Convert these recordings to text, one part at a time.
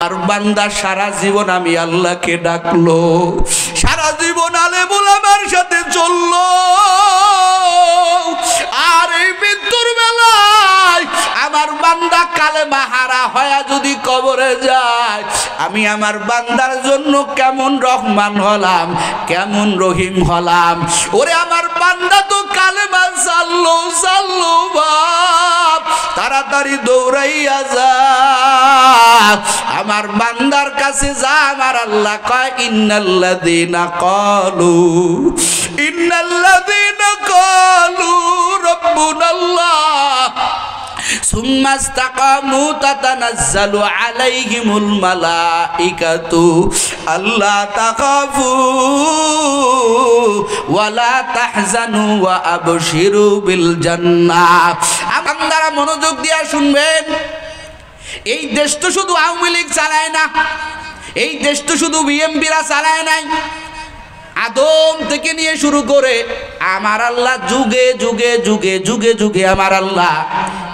আর বান্দা সারা জীবন আমি আল্লাহকে ডাকলো, সারা জীবন আলেমুল আমার সাথে চললো, আর এই মৃত্যুর বেলায় আমার বান্দা কালেমা হারা হয়ে যদি কবরে যায়, আমি আমার বান্দার জন্য কেমন রহমান হলাম, কেমন রহিম হলাম। ওরে আমার বান্দা তো কালেমা সাল্লো বাপ, তাড়াতাড়ি দৌড়াইয়া যা, আমার বান্দার কাছে যা। আমার আল্লাহ কয় ইন্নাল্লাযীনা ক্বালু রাব্বুনাল্লাহ সুম্মা ইসতাকামু তাতানাজ্জালু আলাইহিমুল মালাইকাতু আল্লা তাখাফু ওয়ালা তাহজানু ওয়া আবশিরু বিল জান্নাহ। আপনারা মনোযোগ দিয়ে শুনবেন, এই দেশ তো শুধু আওয়ামী লীগ চালায় না, এই দেশ তো শুধু বিএমপিরা চালায় নাই। আদম থেকে নিয়ে শুরু করে আমার আল্লাহ যুগে যুগে যুগে যুগে যুগে আমার আল্লাহ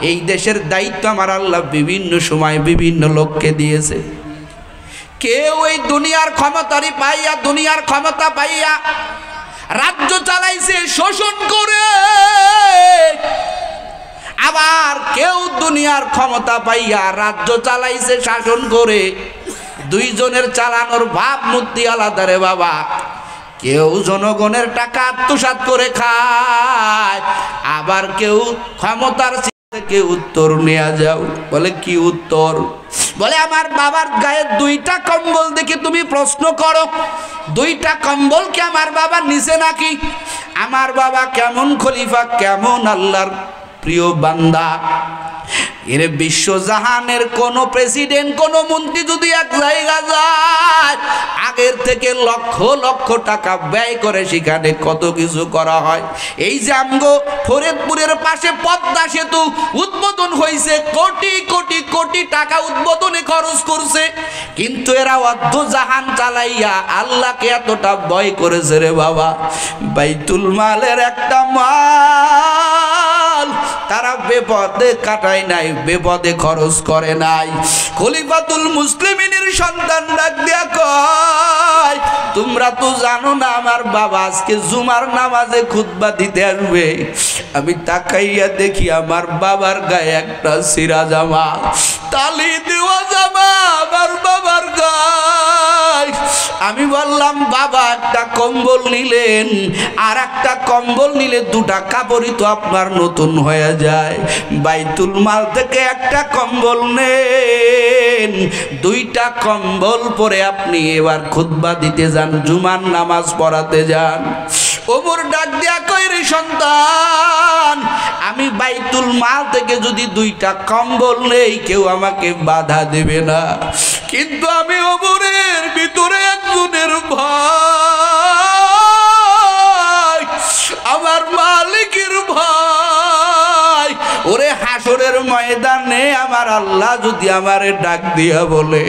এই দেশের দায়িত্ব আমার আল্লাহ বিভিন্ন সময় বিভিন্ন লোককে দিয়েছে। কেউ এই দুনিয়ার ক্ষমতারই পাইয়া, দুনিয়ার ক্ষমতা পাইয়া রাজ্য চালাইছে শোষণ করে, আবার কেউ দুনিয়ার ক্ষমতা পাইয়া রাজ্য চালাইছে শাসন করে। দুইজনের চালানোর ভাব মূর্তি আলাদা রে বাবা। কেউ জনগণের টাকা আত্মসাৎ করে খায়, আবার কেউ ক্ষমতার থেকে উত্তর নেওয়া যাও। বলে কি উত্তর? বলে আমার বাবার গায়ে দুইটা কম্বল দেখে তুমি প্রশ্ন করো, দুইটা কম্বল কি আমার বাবা নিচে নাকি? আমার বাবা কেমন খলিফা, কেমন আল্লাহর প্রিয় বান্দা। এর বিশ্বজাহানের কোন প্রেসিডেন্ট, কোন মন্ত্রী যদি এক জায়গা যায়, আগের থেকে লক্ষ লক্ষ টাকা ব্যয় করে সেখানে কত কিছু করা হয়। এই যে আমগো ফরিদপুরের পাশে পদ্মা সেতু উদ্বোধন হয়েছে, কোটি কোটি কোটি টাকা উদ্বোধনে খরচ করছে, কিন্তু এরা অর্ধ জাহান চালাইয়া আল্লাহকে এতটা ভয় করেছে রে বাবা। বাইতুল মালের একটা মাল তারা বেপদে কাটায় নাই, বেপদে খরচ করে নাই। খলিফাতুল মুসলিমিনের সন্তান ডাক দিয়া কয়, তোমরা তো জানো না আমার বাবা আজকে জুমার নামাজে খুতবা দিতে আসবে। আমি তাকাইয়া দেখি আমার বাবার গায়ে একটা সিরা জামা, তালি দেওয়া জামা আমার বাবার গায়ে। আমি বললাম বাবা একটা কম্বল নিলেন, আর একটা কম্বল নিলে দুটা কাপড়ই তো আপনার নতুন হয়ে যায়। বাইতুল মাল থেকে একটা কম্বল নেন, দুইটা কম্বল পরে আপনি এবার খুতবা দিতে যান, জুমার নামাজ পড়াতে যান। ওমর ডাক দিয়া কয়, রে সন্তান, আমি বাইতুল মাল থেকে যদি দুইটা কম্বল নেই কেউ আমাকে বাধা দেবে না, কিন্তু আমি ওমরের ভিতরে একজনের ভয়, আমার মালিকের ভয়। ওরে হাসরের ময়দানে আমার আল্লাহ যদি আমারে ডাক দিয়া বলে,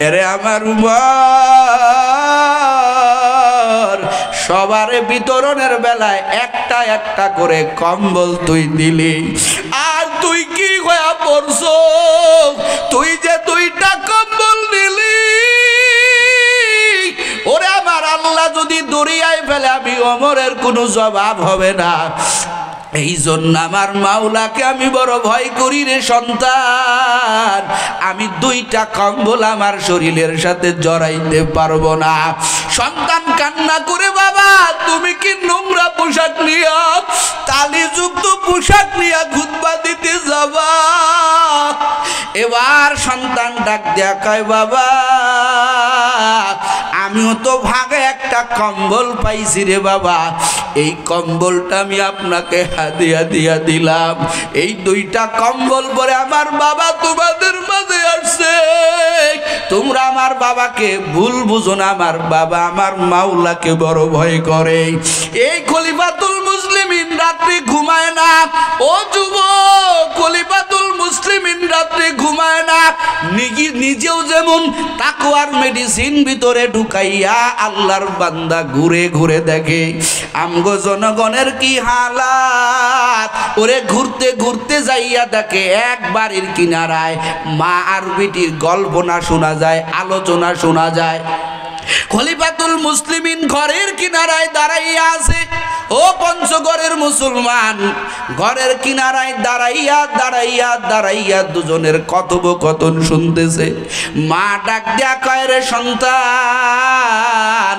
এরে আমার উমর, সবারে বিতরণের বেলায় একটা একটা করে কম্বল তুই দিলি, আর তুই কি হয়ে পড়ছ? তুই যে দুইটা কম্বল দিলি, ওরে আমার আল্লাহ যদি দরিয়ায় ফেলে আমি ওমরের কোনো জবাব হবে না। এই জন্য আমার মাওলাকে আমি বড় ভয় করি রে সন্তান। আমি দুইটা কম্বল আমার শরীরের সাথে জড়াইতে পারবো না। সন্তান কান্না করে, বাবা তুমি কি নোংরা পোশাক নিয়া, তালিযুক্ত পোশাক নিয়া খুতবা দিতে যাবা? এবার সন্তান ডাক দেয়া কয়, বাবা আমিও তো ভাগে একটা কম্বল পাইছি রে বাবা, এই কম্বলটা আমি আপনাকে হাদিয়া দিয়া দিলাম। এই দুইটা কম্বল পরে আমার বাবা তোমাদের মাঝে আসছে। তোমরা আমার বাবাকে ভুল বুঝো না, আমার বাবা আমার মাওলাকে বড় ভয় করে। এই খলিফাতুল মুসলিমিন রাত্রি ঘুমায় না। ও যুবক, খলিফাতুল মুসলিমিন রাত্রে ঘুমায় না, নিজেও যেমন তাকওয়ার মেডিসিন ভিতরে ঢুকাইয়া আল্লাহর বান্দা ঘুরে ঘুরে দেখে আমগো জনগণের কি হালাত। ওরে ঘুরতে ঘুরতে যাইয়া দেখে এক বাড়ির কিনারায় মা আর বেটির গল্প না শোনা যায়, আলোচনা শোনা যায়। খলিফাতুল মুসলিমিন ঘরের কিনারায় দাঁড়াইয়া আছে। ও পঞ্চগড়ের মুসলমান, ঘরের কিনারায় দাঁড়াইয়া দাঁড়াইয়া দাঁড়াইয়া দুজনের কথোপকথন শুনতেছে। মা ডাক দিয়া কয়, রে সন্তান,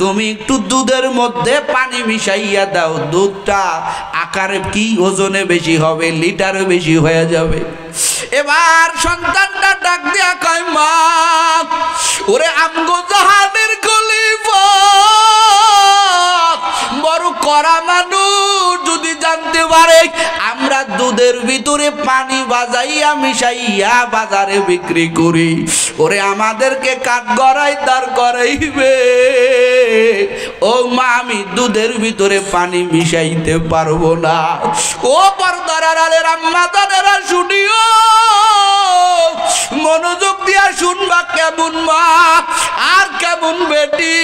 তুমি একটু দুধের মধ্যে পানি মিশাইয়া দাও, দুধটা আকারে কি ওজনে বেশি হবে, লিটারে বেশি হয়ে যাবে। এবার সন্তানটা ডাক দিয়া কয়, মা, ওরে আমগো জাহানের খলিফা বড় কড়া মানুষ, যদি জানতে পারে আমরা দুধের ভিতরে পানি বাজাইয়া মিশাইয়া বাজারে বিক্রি করি, ওরে আমাদেরকে কাঠ গড়াই দাঁড় করাইবে। ও মা, আমি দুধের ভিতরে পানি মিশাইতে পারবো না। ও পর্দার আড়ালের আম্মা জানেরা শুনিও, মনোযোগ দিয়া শুনবা, কেমন মা আর কেমন বেটি।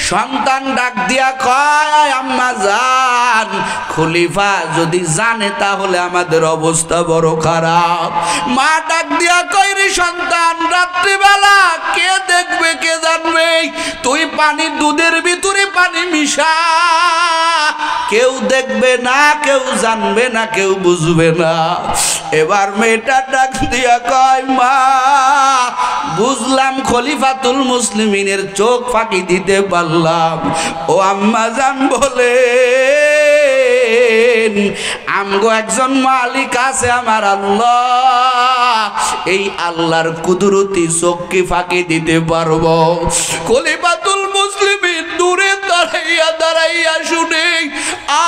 সন্তান ডাক দিয়া কয়, আম্মা জান, খলিফা যদি জানে তাহলে আমাদের অবস্থা বড় খারাপ। মা ডাক দিয়া কয়, রে সন্তান, রাত্রিবেলা কে দেখবে, কে জানবে? তুই পানি দুধের ভিতরে পানি মিশা, কেউ দেখবে না, কেউ জানবে না, কেউ বুঝবে না। এবার মেয়েটা ডাক দিয়া কয়, মা, বুঝলাম খলিফাতুল মুসলিমিনের চোখ ফাঁকি দিতে পারলাম। ও আম্মা জান বলে, আমগো একজন মালিক আছে, আমার আল্লাহ। এই আল্লাহর কুদরতি চোখকে ফাঁকি দিতে পারবো? খলিফাতুল মুসলিমিন দূরে দাঁড়াইয়া দাঁড়াইয়া শুনে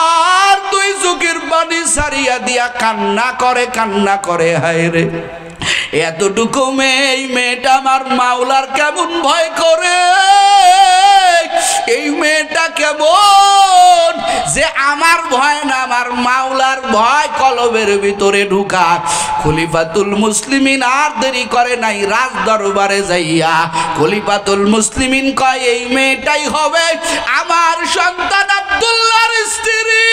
আর তুই চোখের পানি ছাড়িয়া দিয়া কান্না করে, হায় রে, এতটুকু মেয়েটা আমার মাওলার কেমন ভয় করে। এই মেয়েটা কেমন যে আমার ভয় না, আমার মাওলার ভয় কলবের ভিতরে ঢুকা। খলিফাতুল মুসলিমিন আর দেরি করে নাই, রাজ দরবারে যাইয়া খলিফাতুল মুসলিমিন কয়, এই মেয়েটাই হবে আমার সন্তান আব্দুল্লাহর স্ত্রী।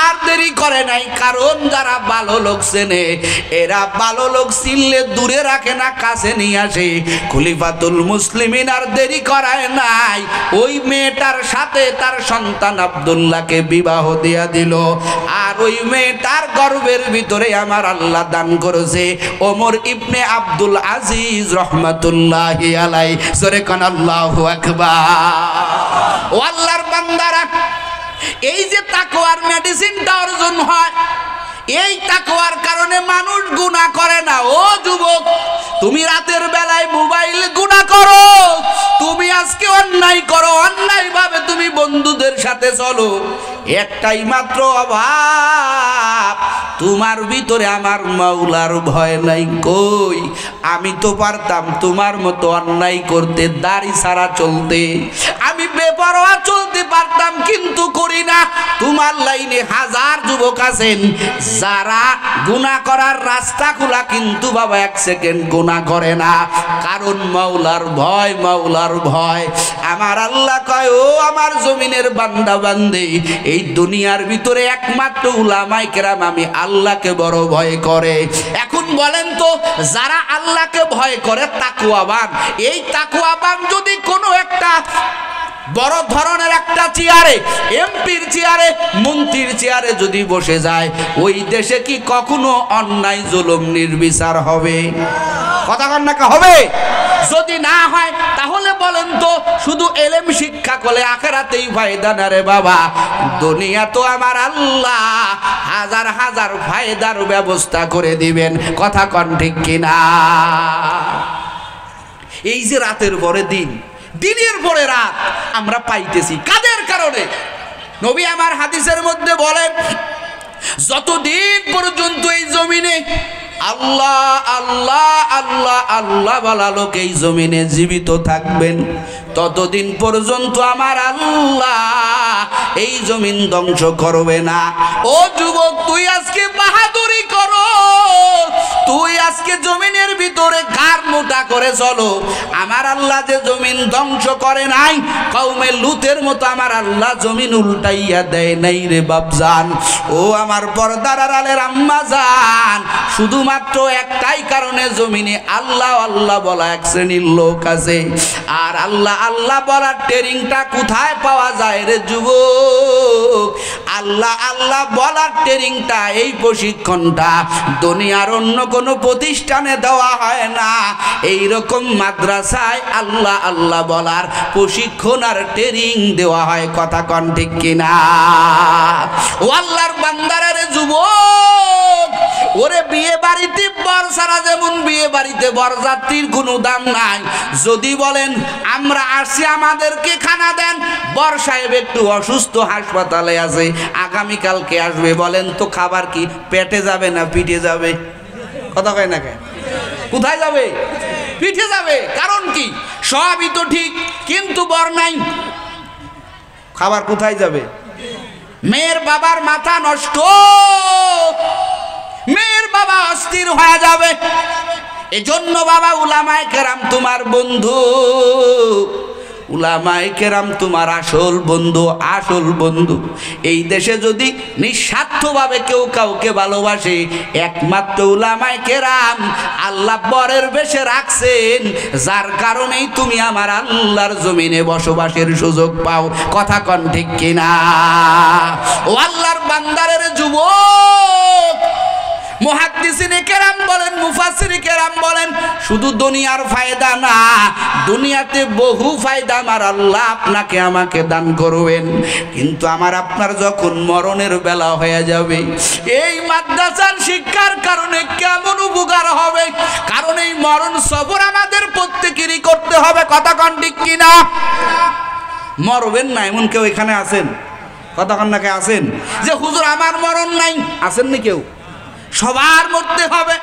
আর দেরি করে নাই, কারণ যারা ভালো লোক চেনে এরা ভালো লোক চিনলে দূরে রাখে না, কাছে নিয়ে আসে। খলিফাতুল মুসলিমিন আর দেরি করায় নাই, ওই মেয়েটার সাথে তার সন্তান আব্দুল্লাহকে বিবাহ দিয়া দিল। আর ওই মেয়েটার গর্ভের ভিতরে আমার আল্লাহ দান করেছে ওমর ইবনে আব্দুল আজিজ রহমাতুল্লাহি আলাইহি। জোরে কোন আল্লাহু আকবার। ও আল্লাহর বান্দারা, এই যে তাকওয়ার মেডিসিনটা অর্জন হয়, এই তাকওয়ার কারণে মানুষ গুনাহ করে না। ও যুবক, তুমি রাতের বেলায় মোবাইল গুনাহ করো, তুমি আজকে অন্যায় করো, অন্যায় ভাবে তুমি বন্ধুদের সাথে চলো, একটাই মাত্র অভাব, তোমার ভিতরে আমার মাওলার ভয় নাই। কই, আমি তো পারতাম তোমার মতো অন্যায় করতে, দাড়ি ছাড়া চলতে, আমি বেপরোয়া চলতে পারতাম, কিন্তু করি না। তোমার লাইনে হাজার যুবক আছেন যারা গুনাহ করার রাস্তা খোলা, কিন্তু বাবা এক সেকেন্ড গুনাহ করে না, কারণ মাওলার ভয়, মাওলার ভয়। আমার আল্লাহ কয়, ও আমার জমিনের বান্দা বান্দি, এই দুনিয়ার ভিতরে একমাত্র উলামায়ে কেরাম আমি আল্লাহকে বড় ভয় করে। এখন বলেন তো, যারা আল্লাহকে ভয় করে তাকওয়াবান, এই তাকওয়াবান যদি কোনো একটা বড় ধরনের একটা চেয়ারে, এমপির চেয়ারে, মন্ত্রীর চেয়ারে যদি বসে যায়, ওই দেশে কি কখনো অন্যায় জুলুম নির্বিচার হবে? কথা কন না, হবে? যদি না হয় তাহলে বলেন তো, শুধু এলেম শিক্ষা করলে আখিরাতেই ফায়দা না রে বাবা? দুনিয়া তো আমার আল্লাহ হাজার হাজার ফায়দার ব্যবস্থা করে দিবেন। কথা কন ঠিক কিনা? এই যে রাতের পরে দিন, দিনের পরে রাত আমরা পাইতেছি, কাদের কারণে? নবী আমার হাদিসের মধ্যে বলেন, যতদিন পর্যন্ত এই জমিনে আল্লাহ আল্লাহ আল্লাহ আল্লাহ বলা লোক এই জমিনে জীবিত থাকবেন, ততদিন পর্যন্ত আমার আল্লাহ এই জমিন ধ্বংস করবে না। ও যুবক, তুই আজকে বাহাদুরি করো, তুই আজকে জমিনের ভিতরে ঘাড় মোটা করে চলো। আমার আল্লাহ যে জমিন ধ্বংস করে নাই, কওমে লুতের মতো আমার আল্লাহ জমিন উল্টাইয়া দেয় নাই রে বাপজান। ও আমার পর্দার আড়ালের আম্মা জান, শুধুমাত্র একটাই কারণে জমিনে আল্লাহ আল্লাহ বলা এক শ্রেণীর লোক আছে। আর আল্লাহ আল্লাহ বলার ট্রেনিংটা কোথায় পাওয়া যায় রে যুবক? আল্লাহ আল্লাহ বলার ট্রেনিংটা, এই প্রশিক্ষণটা দুনিয়ার অন্য কোনো প্রতিষ্ঠানে দেওয়া হয় না। এই রকম মাদ্রাসায় আল্লাহ আল্লাহ বলার প্রশিক্ষণ আর ট্রেনিং দেওয়া হয়। কথা কন ঠিক কিনা? ও আল্লাহর বান্দারা রে যুবক, ওরে বিয়ে বাড়িতে বর ছাড়া যেমন বিয়ে বাড়িতে বরযাত্রীর কোনো দাম নাই। যদি বলেন আমরা আসছি আমাদেরকে খানা দেন, বর সাহেব একটু অসুস্থ হাসপাতালে আছে, আগামীকালকে আসবে, বলেন তো খাবার কি পেটে যাবে না পিঠে যাবে? কথা কয় না কেন? কোথায় যাবে? পিঠে যাবে। কারণ কি? সবই তো ঠিক, কিন্তু বর নাই, খাবার কোথায় যাবে? মেয়ের বাবার মাথা নষ্ট, মেয়ের বাবা অস্থির হয়ে যাবে। এজন্য বাবা উলামায়ে কেরাম তোমার বন্ধু, উলামায়ে কেরাম তোমার আসল বন্ধু, আসল বন্ধু। এই দেশে যদি নিঃস্বার্থভাবে কেউ কাউকে ভালোবাসে, একমাত্র উলামায়ে কেরাম। আল্লাহ বরের বেশে রাখছেন, যার কারণেই তুমি আমার আল্লাহর জমিনে বসবাসের সুযোগ পাও। কথা কন ঠিক কিনা? ও আল্লাহর বান্দারের যুবক, মুহাদ্দিসিনে কেরাম বলেন, মুফাসসিরে কেরাম বলেন, শুধু দুনিয়ার ফায়দা না, দুনিয়াতে বহু ফায়দা আমার আল্লাহ আপনাকে আমাকে দান করবেন। কিন্তু আমার আপনার যখন মরণের বেলা হয়ে যাবে, এই মাদ্রাসার শিক্ষার কারণে কেমন উপকার হবে? কারণ এই মরণ সবর আমাদের প্রত্যেকেরই করতে হবে। কথা কন ঠিক কিনা? মরবেন না এমন কেউ এখানে আছেন? কথা কন না, কে আছেন যে হুজুর আমার মরণ নাই? আছেন না কেউ? সবার মরতে হবে।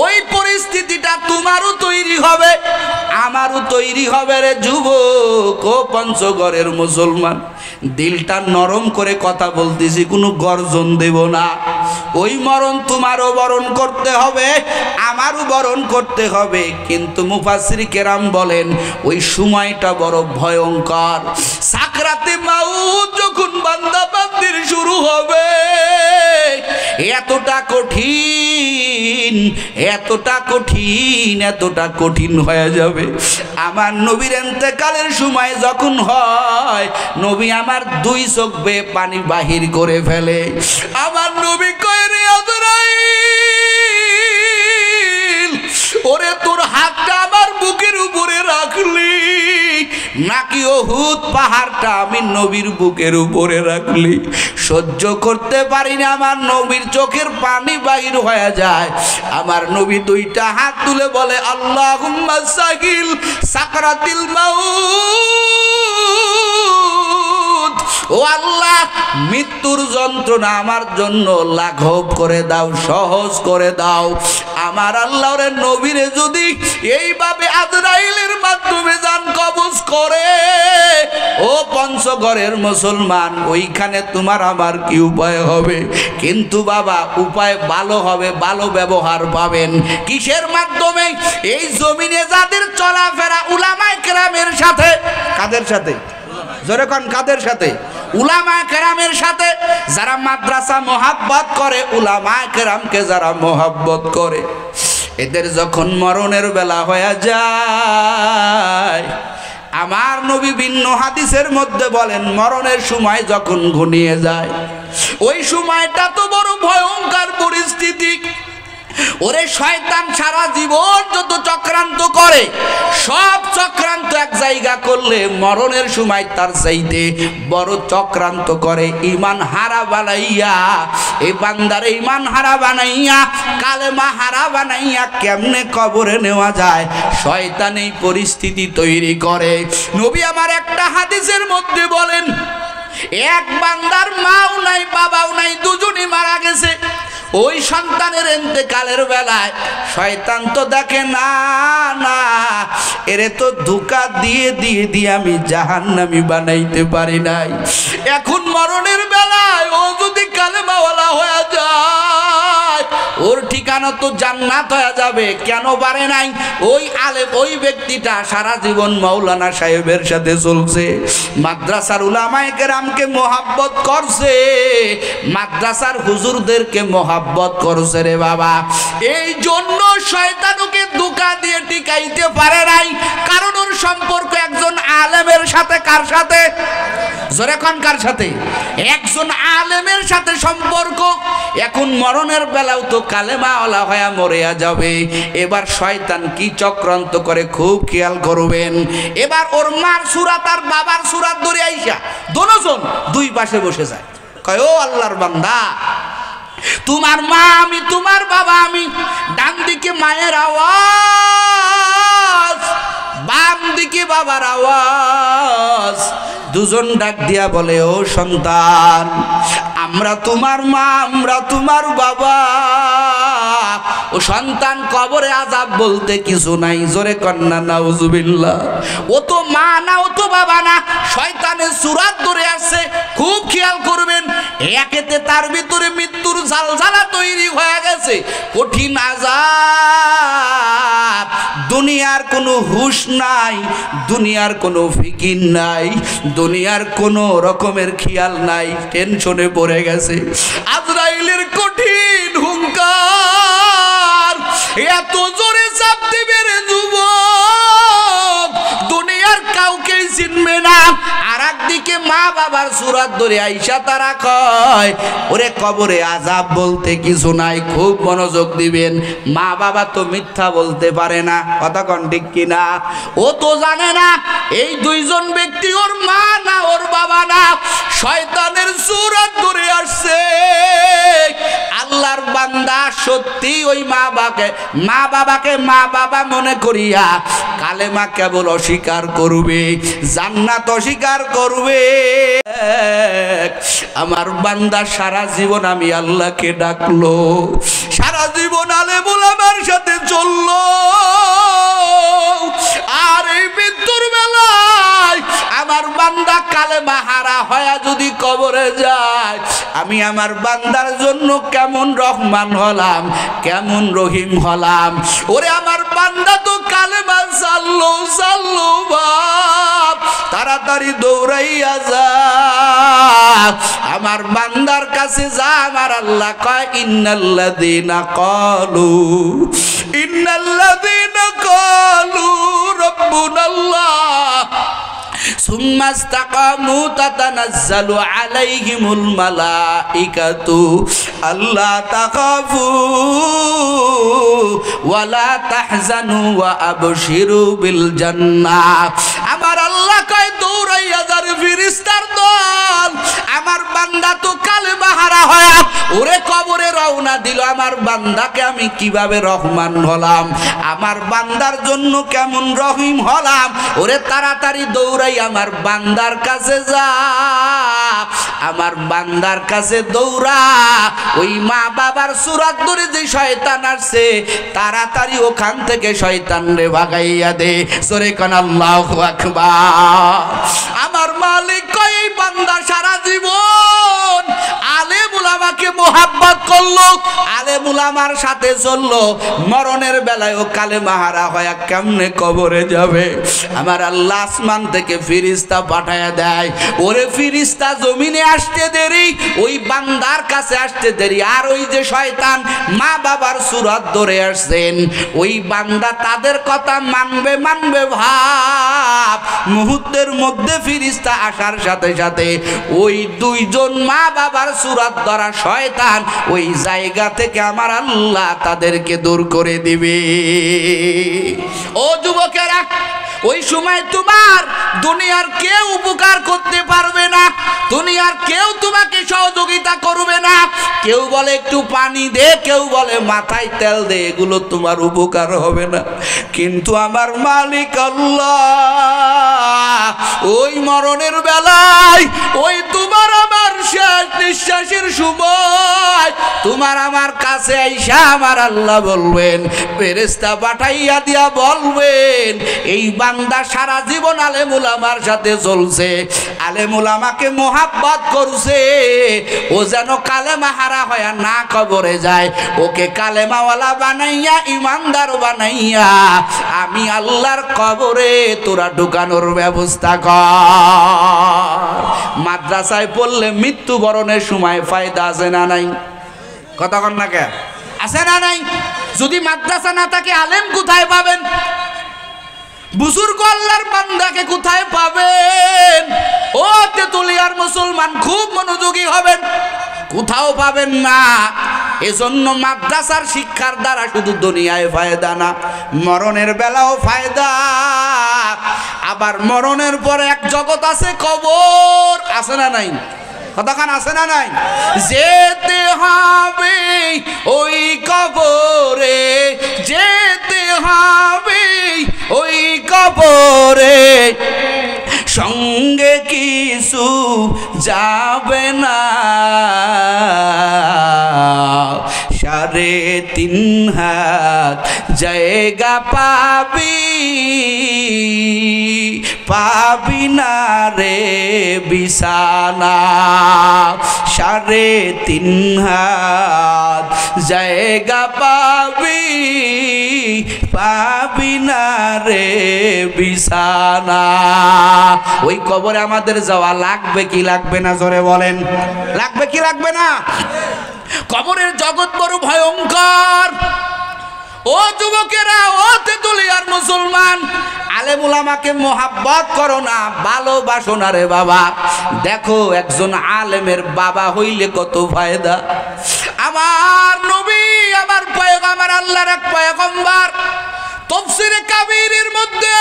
ওই পরিস্থিতিটা তোমারও তৈরি হবে, আমারও তৈরি হবে রে যুবক। ও পঞ্চগড়ের মুসলমান, দিলটা নরম করে কথা বলতেছি, কোনো গর্জন দেব না। ওই মরণ তোমারও বরণ করতে হবে, আমারও বরণ করতে হবে। কিন্তু মুফাসসিরে কেরাম বলেন ওই সময়টা বড় ভয়ঙ্কর। সাকরাতে মাউত যখন বান্দা বান্দির শুরু হবে, এতটা কঠিন, এতটা কঠিন, এতটা কঠিন হয়ে যাবে। আমার নবীর ইন্তেকালের সময় যখন হয়, নবী আমার দুই চোখ বেয়ে পানি বাহির করে ফেলে। আমার নবী কয় রে আজরাইল, ওরে তোর হাতটা আমার বুকের উপরে রাখলি নাকি উহুদ পাহাড়টা আমি নবীর বুকের উপরে রাখলি? সহ্য করতে পারি না, আমার নবীর চোখের পানি বাহির হয়ে যায়। আমার নবী দুইটা হাত তুলে বলে আল্লাহুম্মা সাকিল সাকরাতিল মাউত, ও আল্লাহ মৃত্যুর যন্ত্রণা আমার জন্য লাঘব করে দাও, সহজ করে দাও। আমার আল্লাহর নবীরে যদি এইভাবে আজরাইলের মাধ্যমে জান কবজ করে, ও পঞ্চগড়ের মুসলমান, ওইখানে তোমার আমার কি উপায় হবে? কিন্তু বাবা উপায় ভালো হবে, ভালো ব্যবহার পাবেন। কিসের মাধ্যমে? এই জমিনে যাদের চলাফেরা উলামায়ে কেরামের সাথে। কাদের সাথে? জোরে কোন, কাদের সাথে? উলামায়ে কেরামের সাথে। যারা মাদ্রাসা মহাব্বত করে, উলামায়ে কেরামকে যারা মহাব্বত করে, এদের যখন মরণের বেলা হয়ে যায়, আমার নবী ভিন্ন হাদিসের মধ্যে বলেন মরণের সময় যখন ঘনিয়ে যায়, ওই সময়টা তো বড় ভয়ঙ্কর পরিস্থিতি। ওরে শয়তান সারা জীবন যত চক্রান্ত করে, সব চক্রান্ত এক জায়গা করলে মরণের সময় তার চাইতে বড় চক্রান্ত করে। ঈমান হারা বানাইয়া, এই বান্দারে ঈমান হারা বানাইয়া, কালেমা হারা বানাইয়া কেমনে কবরে নেওয়া যায়, শয়তান এই পরিস্থিতি তৈরি করে। নবী আমার একটা হাদিসের মধ্যে বলেন, এক বান্দার মাও নাই বাবাও নাই, দুজনই মারা গেছে। ওই সন্তানের ইন্তেকালের বেলায় শয়তান তো দেখে না না এরে তো ধোঁকা দিয়ে দিয়ে দিয়ে আমি জাহান্নামী বানাইতে পারি নাই, এখন মরণের বেলায় ও যদি কালেমাওয়ালা হয়ে যায় ওর ঠিকানা তো জান্নাত হয়ে যাবে। কেন পারে নাই? ওই আলেম ওই ব্যক্তিটা সারা জীবন মাওলানা সাহেবের সাথে চলছে, মাদ্রাসার উলামায়ে কেরামকে মোহাব্বত করছে, মাদ্রাসার হুজুরদেরকে মোহাব্বত করছে রে বাবা। এই জন্য শয়তান ওকে ধোঁকা দিয়ে টিকাইতে পারে নাই, কারণ ওর সম্পর্ক একজন আলেমের সাথে। কার সাথে? জোরে কোন কার সাথে? একজন আলেমের সাথে সম্পর্ক। এখন মরণের বেলাও তো কালেমাওয়ালা হয়ে মরিয়া যাবে। এবার শয়তান কি চক্রান্ত করে খুব খেয়াল করবেন। এবার ওর মার সূরাত আর বাবার সূরাত ধরে আইসা দোনোজন দুই পাশে বসে যায়, কয় ও আল্লাহর বান্দা, তোমার মা আমি, তোমার বাবা আমি। ডান দিকে মায়ের আওয়াজ, বাম দিকে বাবার আওয়াজ। দুজন ডাক দিয়া বলে, ও সন্তান, আমরা তোমার মা, আমরা তোমার বাবা। ও সন্তান, কবরে আযাব বলতে কিছু নাই। জোরে কন্যা নাউজুবিল্লাহ। ও তো মা না, ও তো বাবা না, শয়তানের সূরাত ধরে আসছে। খুব খেয়াল করবেন, একেতে তার ভিতরে মৃত্যুর ঝালঝালা তৈরি হয়ে গেছে, কঠিন আযাব। দুনিয়ার কোনো হুঁশ নাই, দুনিয়ার কোনো ফিকির নাই, দুনিয়ার কোনো রকমের খেয়াল নাই, টেনশনে পড়ে গেছে। আজরাইলের কঠিন হুঙ্কার এত জোরে চাপ দিবে রে যুবক, দুনিয়ার কাউকে চিনবে না। আর একদিকে মা বাবার সূরাত ধরে আইসা তারা কয়, ওরে কবরে আযাব বলতে কিছু নাই। খুব মনোযোগ দিবেন, মা বাবা তো মিথ্যা বলতে পারে না, কথা কোন ঠিক কিনা? ও তো জানে না এই দুইজন ব্যক্তি ওর মা না, ওর বাবা না, শয়তানের সূরাত ধরে আসছে। আল্লাহর বান্দা সত্যি ওই মা বাবাকে মা বাবা মনে করিয়া কালেমা কেবল অস্বীকার করবে, জান্নাত অস্বীকার করবে। আমার বান্দা সারা জীবন আমি আল্লাহকে ডাকলো, সারা জীবন আলেম উলামার সাথে চললো, আর এই মৃত্যুর বেলায় আমার বান্দা কালেমা হারা হয়া যদি কবরে যায়, আমি আমার বান্দার জন্য কেমন রহমান হলাম, কেমন রহিম হলাম। ওরে আমার বান্দা তো কালেমা সাল্লো বাপ, তাড়াতাড়ি দৌড়াইয়া যা, আমার বান্দার কাছে যা। আমার আল্লাহ কয়, ইন্নাল্লাযীনা ক্বালু রাব্বুনাল্লাহ সুম্মা ইসতাকামু তাতানাজ্জালু আলাইহিমুল মালাইকাতু আল্লা তাখাফু ওয়ালা তাহজানু ওয়া আবশিরু বিল জান্নাহ। আমার আল্লাহ কয়, দৌড়াইয়া যার ফেরেশতার দল, আমার বান্দা তো কালেমা হারা হয়া ওরে কবরে রওনা দিল। আমার বান্দাকে আমি কিভাবে রহমান হলাম, আমার বান্দার জন্য কেমন রহিম হলাম। ওরে তাড়াতাড়ি দৌড়াই আমার বান্দার কাছে যা, আমার বান্দার কাছে দৌড়া। ওই মা বাবার সূরাত ধরে যে শয়তান আসছে, তাড়াতাড়ি ওখান থেকে শয়তান রে ভাগাইয়া দে। সরে কোন আল্লাহু আকবার। আমার মালিক কয়, এই বান্দা সারা জীবন আলেম উলামাকে মোহাব্বত করলো, আলেম উলামার সাথে চললো, মরণের বেলায় ও কালেমা হারা হয়া কেমনে কবরে যাবে। আমার আল্লাহ আসমান থেকে ফেরেশতা পাঠায়া দেয়। ওরে ফেরেশতা জমিনে আসতে দেরি, ওই বান্দার কাছে আসতে দেরি। আর ওই যে শয়তান মা বাবার সূরাত ধরে আসছেন, ওই বান্দা তাদের কথা মানবে ভাব। মুহূর্তের মধ্যে ফেরেশতা আসার সাথে সাথে ওই দুইজন মা বাবার সূরাত ধরা শয়তান ওই জায়গা থেকে আমার আল্লাহ তাদেরকে দূর করে দিবে। ও যুবকেরা, ওই সময় তোমার দুনিয়ার কেউ উপকার করতে পারবে না, দুনিয়ার কেউ তোমাকে সহযোগিতা করবে না। কেউ বলে একটু পানি দে, কেউ বলে মাথায় তেল দে, এগুলো তোমার উপকার হবে না। কিন্তু আমার মালিক আল্লাহ ওই মরণের বেলায় ওই তোমার আমার শেষ নিঃশ্বাসের সময় তোমার আমার কাছে আইসা আমার আল্লাহ বলবেন, ফেরেশতা পাঠাইয়া দিয়া বলবেন, এই বান্দা সারা জীবন আলেমুল আমার সাথে চলছে, আলেমুল আমাকে মোহাব্বত করছে, ও যেন কালেমা হারা হয়ে না কবরে যায়, ওকে কালেমাওয়ালা বানাইয়া ইমানদার বানাইয়া আমি আল্লাহর কবরে তোরা ঢুকানোর ব্যবস্থা কর। মাদ্রাসায় পড়লে মৃত্যুবরণের সময় ফায়দা আছে না নাই? কথা কন না কে? আছে না নাই? যদি মাদ্রাসা না থাকে আলেম কোথায় পাবেন? বুজুর্গ আল্লাহর বান্দাকে কোথায় পাবেন? ও তেতুলিয়ার মুসলমান খুব মনোযোগী হবেন, কোথাও পাবেন না। এজন্য মাদ্রাসার শিক্ষার দ্বারা শুধু দুনিয়ায় ফায়দা না, মরণের বেলাও ফায়দা। আবার মরণের পরে এক জগৎ আছে, কবর। আছে না নাই? কতক্ষণ আছে না নাই? যেতে হবে ওই কবরে, যেতে হবে ওই কবরে, সঙ্গে কিছু যাবে না। 3.5 হাত জায়গা পাবি, পাবি না রে বিছানা। 3.5 হাত জায়গা পাবি, পাবি না রে বিছানা। ওই কবরে আমাদের যাওয়া লাগবে কি লাগবে না? জোরে বলেন, লাগবে কি লাগবে না? কবরের জগৎ বড় ভয়ঙ্কর। ও যুবকেরা, ও তেতুলিয়ার মুসলমান, আলেমুল আমাকে মোহাব্বত করো না, ভালোবাসো না রে বাবা। দেখো একজন আলেমের বাবা হইলে কত ফায়দা। আমার নবী, আমার পয়গম্বর, আল্লাহর এক পয়গম্বর, তাফসীরে কাবীরের মধ্যে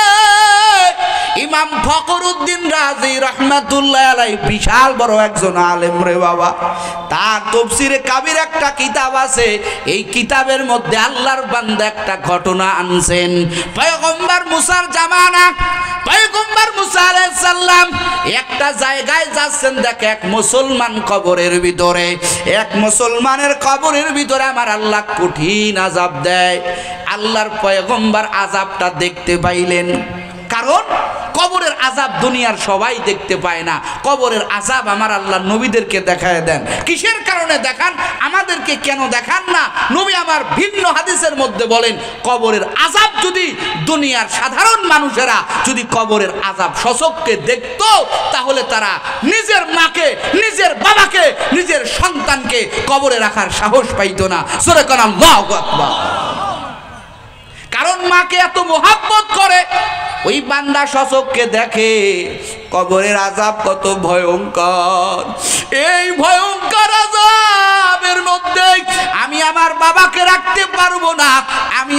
ইমাম ফখরুদ্দিন রাজি রহমাতুল্লাহ আলাইহি বিশাল বড় একজন আলেম রে বাবা। তার তাফসীরে কাবীর একটা কিতাব আছে, এই কিতাবের মধ্যে আল্লাহর বান্দা একটা ঘটনা আনছেন। পয়গম্বর মুসার জামানা, পয়গম্বর মুসা আলাইহিস সালাম একটা জায়গায় যাচ্ছেন, দেখে এক মুসলমান কবরের ভিতরে, এক মুসলমানের কবরের ভিতরে আমার আল্লাহ কঠিন আযাব দেয়। আল্লাহর পয়গম্বর আযাবটা দেখতে পাইলেন, কারণ কবরের আযাব দুনিয়ার সবাই দেখতে পায় না। কবরের আযাব আমার আল্লাহ নবীদেরকে দেখায় দেন। কিসের কারণে দেখান? আমাদেরকে কেন দেখান না? নবী আমার ভিন্ন হাদিসের মধ্যে বলেন, কবরের আযাব যদি দুনিয়ার সাধারণ মানুষেরা যদি কবরের আযাব সচক্ষে দেখতো, তাহলে তারা নিজের মাকে, নিজের বাবাকে, নিজের সন্তানকে কবরে রাখার সাহস পাইতো না। সূরা কোন আল্লাহু আকবার। কারণ মাকে এত মোহাব্বত করে, ওই বান্দা সচক্ষে দেখে কবরের আযাব কত ভয়ঙ্কর। এই ভয়ঙ্কর আযাবের মধ্যে আমি আমার বাবাকে রাখতে পারবো না, আমি